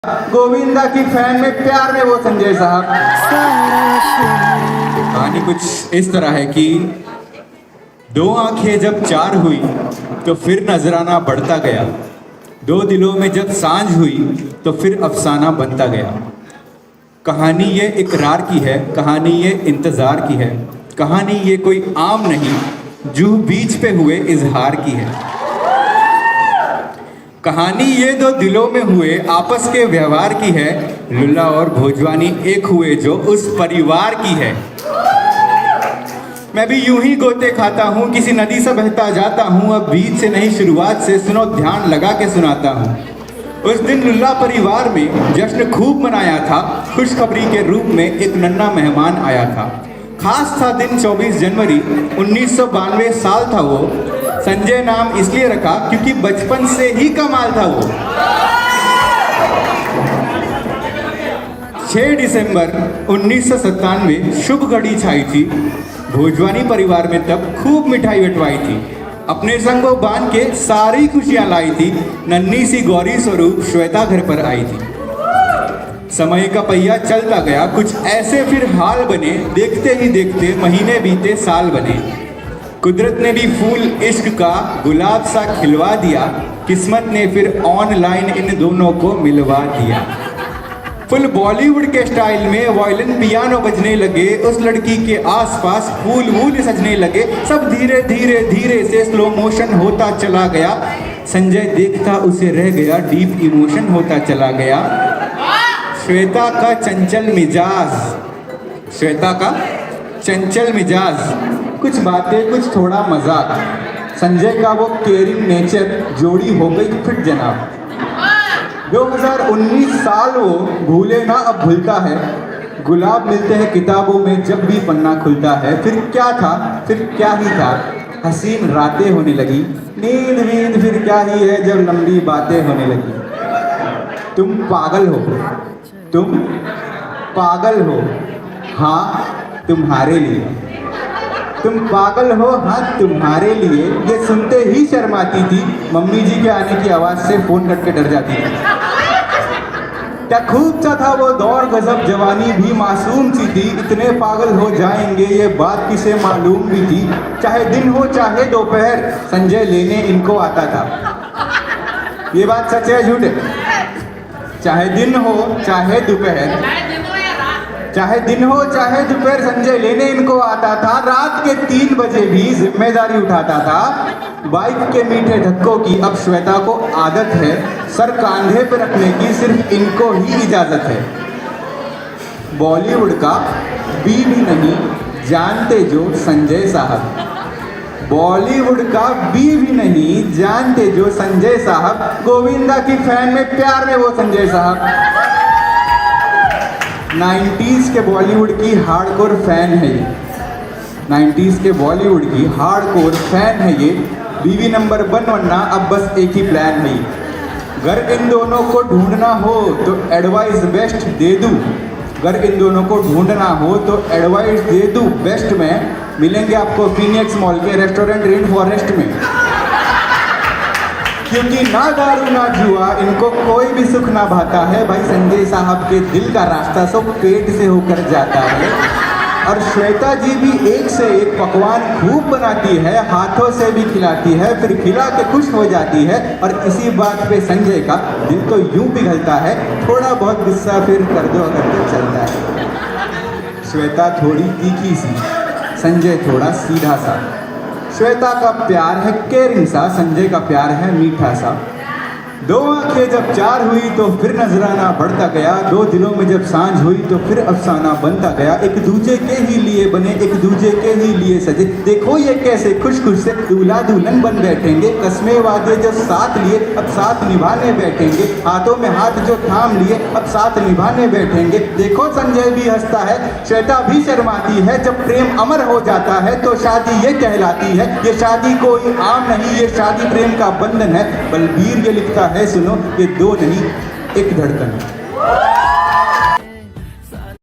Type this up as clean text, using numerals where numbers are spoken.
गोविंदा की फैन में प्यार में वो संजय साहब। कहानी कुछ इस तरह है कि दो आंखें जब चार हुई तो फिर नजराना बढ़ता गया, दो दिलों में जब सांझ हुई तो फिर अफसाना बनता गया। कहानी ये इकरार की है, कहानी ये इंतजार की है, कहानी ये कोई आम नहीं जूह बीच पे हुए इजहार की है। कहानी ये दो दिलों में हुए आपस के व्यवहार की है, लुल्ला और भोजवानी एक हुए जो उस परिवार की है। मैं भी यूं ही गोते खाता हूँ, किसी नदी से बहता जाता हूँ, अब बीच से नहीं शुरुआत से सुनो ध्यान लगा के सुनाता हूँ। उस दिन लुल्ला परिवार में जश्न खूब मनाया था, खुशखबरी के रूप में एक नन्हा मेहमान आया था। खास था दिन 24 जनवरी 1992 साल था वो। संजय नाम इसलिए रखा क्योंकि बचपन से ही कमाल था वो। 6 दिसंबर 1997 शुभ घड़ी छाई थी। भोजवानी परिवार में तब खूब मिठाई बंटवाई थी, अपने संग वो बांध के सारी खुशियां लाई थी। नन्ही सी गौरी स्वरूप श्वेता घर पर आई थी। समय का पहिया चलता गया, कुछ ऐसे फिर हाल बने, देखते ही देखते महीने बीते साल बने। कुदरत ने भी फूल इश्क का गुलाब सा खिलवा दिया, किस्मत ने फिर ऑनलाइन इन दोनों को मिलवा दिया। फुल बॉलीवुड के स्टाइल में वायलिन पियानो बजने लगे, उस लड़की के आसपास फूल वूल सजने लगे। सब धीरे धीरे धीरे से स्लो मोशन होता चला गया। संजय देखता उसे रह गया, डीप इमोशन होता चला गया। श्वेता का चंचल मिजाज, श्वेता का चंचल मिजाज, कुछ बातें कुछ थोड़ा मजाक, संजय का वो केयरिंग नेचर, जोड़ी हो गई फिट जनाब। 2019 साल वो भूले ना अब भूलता है, गुलाब मिलते हैं किताबों में जब भी पन्ना खुलता है। फिर क्या था, फिर क्या ही था, हसीन रातें होने लगी, नींद नींद फिर क्या ही है जब लंबी बातें होने लगी। तुम पागल हो, तुम पागल हो, हाँ तुम्हारे लिए, तुम पागल हो, हाँ तुम्हारे लिए। ये सुनते ही शर्माती थी, मम्मी जी के आने की आवाज से फोन करके डर जाती थी। क्या खूब सा था वो दौर, गजब जवानी भी मासूम सी थी। इतने पागल हो जाएंगे ये बात किसे मालूम भी थी। चाहे दिन हो चाहे दोपहर, संजय लेने इनको आता था। ये बात सच है झूठ है? चाहे दिन हो चाहे दोपहर, चाहे दिन हो चाहे दोपहर, संजय लेने इनको आता था। रात के 3 बजे भी जिम्मेदारी उठाता था। बाइक के मीठे धक्कों की अब श्वेता को आदत है, सर कांधे पर रखने की सिर्फ इनको ही इजाजत है। बॉलीवुड का बी भी नहीं जानते जो संजय साहब, बॉलीवुड का बी भी नहीं जानते जो संजय साहब। गोविंदा की फैन में प्यार में वो संजय साहब। 90s के बॉलीवुड की हार्डकोर फैन है ये, 90s के बॉलीवुड की हार्डकोर फैन है ये। बीवी नंबर 1 बनना अब बस एक ही प्लान है। अगर इन दोनों को ढूंढना हो तो एडवाइस बेस्ट दे दूं, अगर इन दोनों को ढूंढना हो तो एडवाइस दे दूं बेस्ट में। मिलेंगे आपको फीनिक्स मॉल के रेस्टोरेंट रेन फॉरेस्ट में। क्योंकि ना दारू ना जुआ इनको कोई भी सुख ना भाता है। भाई संजय साहब के दिल का रास्ता सब पेट से होकर जाता है। और श्वेता जी भी एक से एक पकवान खूब बनाती है, हाथों से भी खिलाती है, फिर खिला के खुश हो जाती है। और इसी बात पे संजय का दिल तो यूं पिघलता है, थोड़ा बहुत गुस्सा फिर कर दो अगर तो चलता है। श्वेता थोड़ी तीखी सी, संजय थोड़ा सीधा सा। श्वेता का प्यार है केयरिंग सा, संजय का प्यार है मीठा सा। दो आंखें जब चार हुई तो फिर नजराना बढ़ता गया, दो दिलों में जब सांझ हुई तो फिर अफसाना बनता गया। एक दूजे के ही लिए बने, एक दूजे के ही लिए सजे। देखो ये कैसे खुश खुश से दूल्हा दुल्हन बन बैठेंगे। कस्में वादे जो साथ लिए अब साथ निभाने बैठेंगे, हाथों में हाथ जो थाम लिए अब साथ निभाने बैठेंगे। देखो संजय भी हंसता है, श्वेता भी शर्माती है। जब प्रेम अमर हो जाता है तो शादी ये कहलाती है। ये शादी कोई आम नहीं, ये शादी प्रेम का बंधन है। बलबीर ये लिखता है, सुनो ये दो नहीं एक धड़कन।